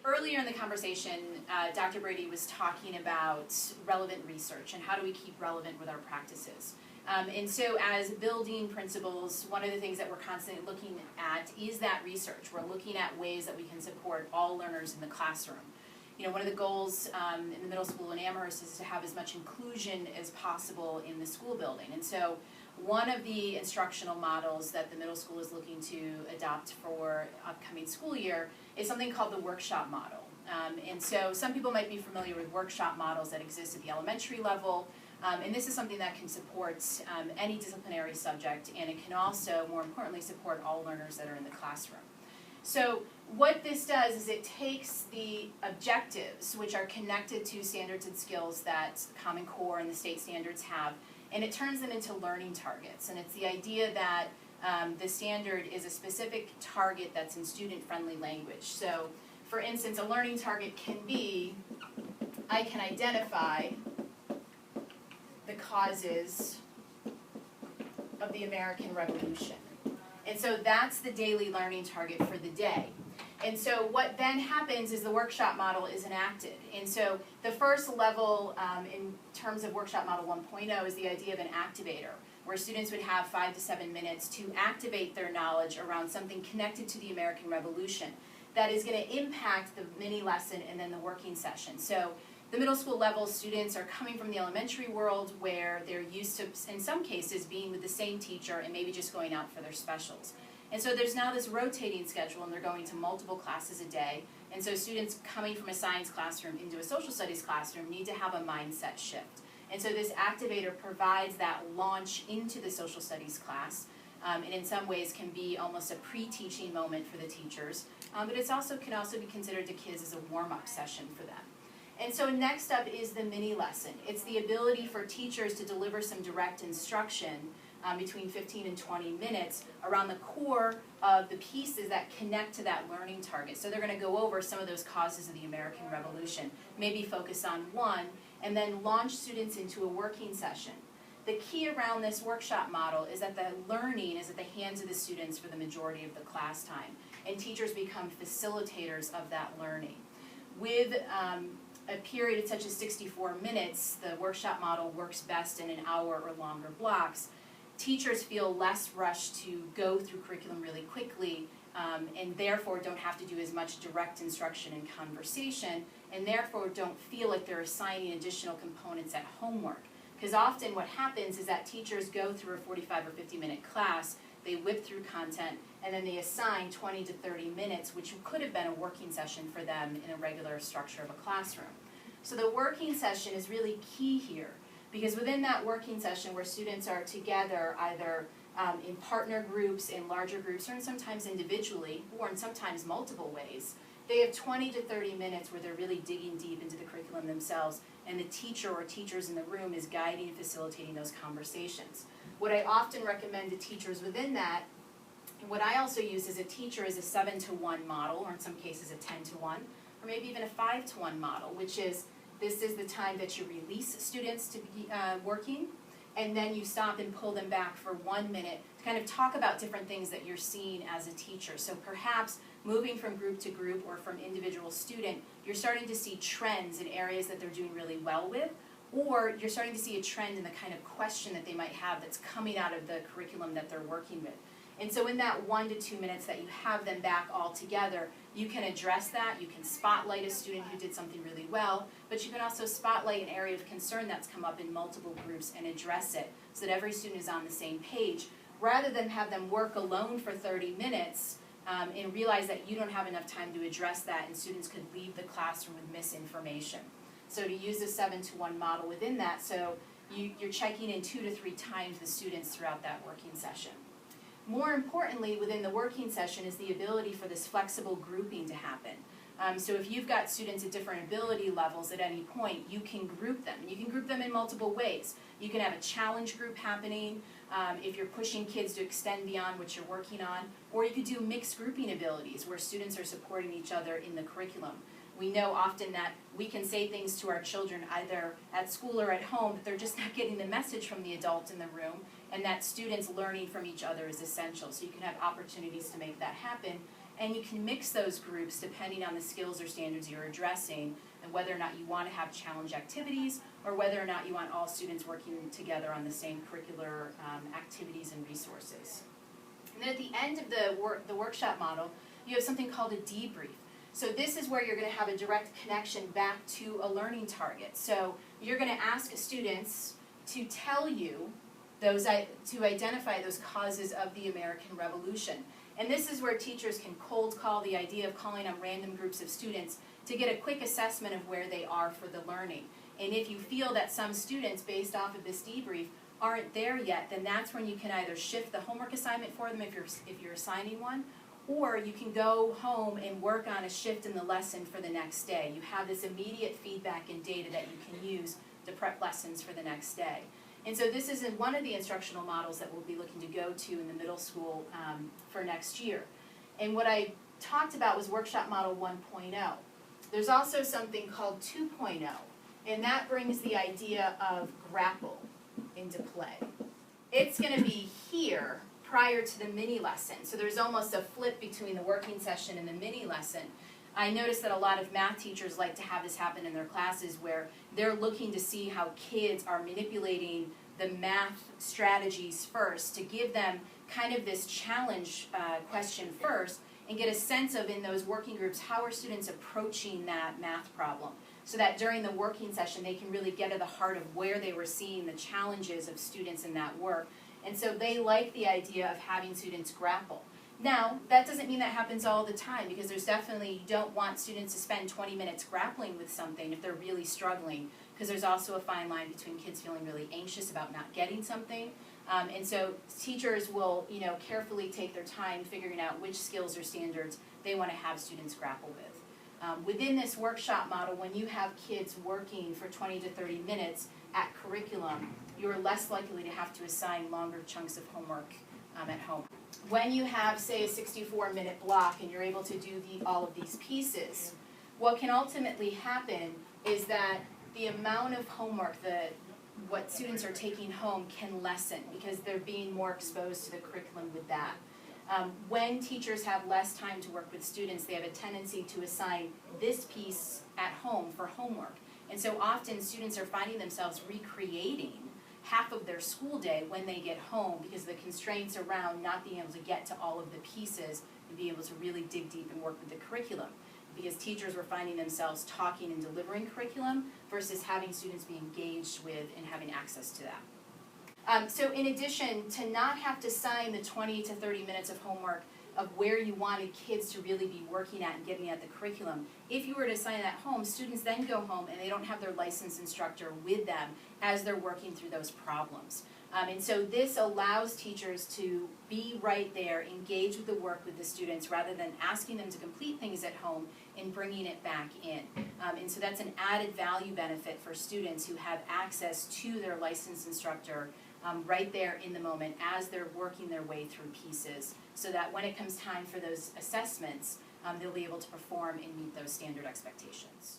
Earlier in the conversation, Dr. Brady was talking about relevant research and how do we keep relevant with our practices. And so as building principals, one of the things that we're constantly looking at is that research. We're looking at ways that we can support all learners in the classroom. You know, one of the goals in the middle school in Amherst is to have as much inclusion as possible in the school building. And so one of the instructional models that the middle school is looking to adopt for upcoming school year is something called the workshop model. And so some people might be familiar with workshop models that exist at the elementary level. And this is something that can support any disciplinary subject, and it can also, more importantly, support all learners that are in the classroom. So what this does is it takes the objectives, which are connected to standards and skills that Common Core and the state standards have, and it turns them into learning targets. And it's the idea that the standard is a specific target that's in student-friendly language. So, for instance, a learning target can be, I can identify the causes of the American Revolution. And so that's the daily learning target for the day. And so what then happens is the workshop model is enacted. And so the first level in terms of workshop model 1.0 is the idea of an activator, where students would have 5 to 7 minutes to activate their knowledge around something connected to the American Revolution that is going to impact the mini lesson and then the working session. So the middle school level students are coming from the elementary world where they're used to, in some cases, being with the same teacher and maybe just going out for their specials. And so there's now this rotating schedule, and they're going to multiple classes a day. And so students coming from a science classroom into a social studies classroom need to have a mindset shift. And so this activator provides that launch into the social studies class, and in some ways can be almost a pre-teaching moment for the teachers. But it can also be considered to kids as a warm-up session for them. And so next up is the mini lesson. It's the ability for teachers to deliver some direct instruction between 15 and 20 minutes around the core of the pieces that connect to that learning target. So they're going to go over some of those causes of the American Revolution, maybe focus on one, and then launch students into a working session. The key around this workshop model is that the learning is at the hands of the students for the majority of the class time, and teachers become facilitators of that learning. With a period such as 64 minutes, the workshop model works best in an hour or longer blocks. Teachers feel less rushed to go through curriculum really quickly, and therefore don't have to do as much direct instruction and conversation, and therefore don't feel like they're assigning additional components at homework. Because often what happens is that teachers go through a 45 or 50-minute class, they whip through content, and then they assign 20 to 30 minutes, which could have been a working session for them in a regular structure of a classroom. So the working session is really key here, because within that working session where students are together either in partner groups, in larger groups, or sometimes individually, or in sometimes multiple ways, they have 20 to 30 minutes where they're really digging deep into the curriculum themselves, and the teacher or teachers in the room is guiding and facilitating those conversations. What I often recommend to teachers within that, and what I also use as a teacher, is a 7-to-1 model, or in some cases a 10-to-1, or maybe even a 5-to-1 model, which is this is the time that you release students to be working, and then you stop and pull them back for 1 minute to kind of talk about different things that you're seeing as a teacher. So perhaps moving from group to group or from individual student, you're starting to see trends in areas that they're doing really well with, or you're starting to see a trend in the kind of question that they might have that's coming out of the curriculum that they're working with. And so in that 1 to 2 minutes that you have them back all together, you can address that, you can spotlight a student who did something really well, but you can also spotlight an area of concern that's come up in multiple groups and address it so that every student is on the same page, rather than have them work alone for 30 minutes and realize that you don't have enough time to address that, and students could leave the classroom with misinformation. So to use the 7-to-1 model within that, so you're checking in 2 to 3 times the students throughout that working session. More importantly, within the working session is the ability for this flexible grouping to happen. So if you've got students at different ability levels at any point, you can group them. And you can group them in multiple ways. You can have a challenge group happening if you're pushing kids to extend beyond what you're working on, or you could do mixed grouping abilities where students are supporting each other in the curriculum. We know often that we can say things to our children either at school or at home that they're just not getting the message from the adult in the room, and that students learning from each other is essential. So you can have opportunities to make that happen. and you can mix those groups depending on the skills or standards you're addressing and whether or not you want to have challenge activities or whether or not you want all students working together on the same curricular activities and resources. And then at the end of the workshop model, you have something called a debrief. So this is where you're going to have a direct connection back to a learning target. So you're going to ask students to tell you to identify those causes of the American Revolution. And this is where teachers can cold call, the idea of calling on random groups of students to get a quick assessment of where they are for the learning. And if you feel that some students, based off of this debrief, aren't there yet, then that's when you can either shift the homework assignment for them if you're assigning one, or you can go home and work on a shift in the lesson for the next day. You have this immediate feedback and data that you can use to prep lessons for the next day. And so this is one of the instructional models that we'll be looking to go to in the middle school for next year. And what I talked about was workshop model 1.0. There's also something called 2.0, and that brings the idea of grapple into play. It's going to be here prior to the mini lesson. So there's almost a flip between the working session and the mini lesson. I noticed that a lot of math teachers like to have this happen in their classes where they're looking to see how kids are manipulating the math strategies first to give them kind of this challenge question first and get a sense of, in those working groups, how are students approaching that math problem, so that during the working session they can really get to the heart of where they were seeing the challenges of students in that work. And so they like the idea of having students grapple. Now, that doesn't mean that happens all the time, because there's definitely, you don't want students to spend 20 minutes grappling with something if they're really struggling, because there's also a fine line between kids feeling really anxious about not getting something. And so teachers will, carefully take their time figuring out which skills or standards they want to have students grapple with. Within this workshop model, when you have kids working for 20 to 30 minutes at curriculum, you're less likely to have to assign longer chunks of homework at home. When you have, say, a 64-minute block and you're able to do all of these pieces, what can ultimately happen is that the amount of homework what students are taking home can lessen, because they're being more exposed to the curriculum with that. When teachers have less time to work with students, they have a tendency to assign this piece at home for homework. And so often students are finding themselves recreating half of their school day when they get home, because of the constraints around not being able to get to all of the pieces and be able to really dig deep and work with the curriculum. Because teachers were finding themselves talking and delivering curriculum versus having students be engaged with and having access to that. So in addition, to not have to assign the 20 to 30 minutes of homework of where you wanted kids to really be working at and getting at the curriculum, if you were to assign it at home, students then go home and they don't have their licensed instructor with them as they're working through those problems. And so this allows teachers to be right there, engage with the work with the students, rather than asking them to complete things at home and bringing it back in. And so that's an added value benefit for students who have access to their licensed instructor right there in the moment as they're working their way through pieces, so that when it comes time for those assessments, they'll be able to perform and meet those standard expectations.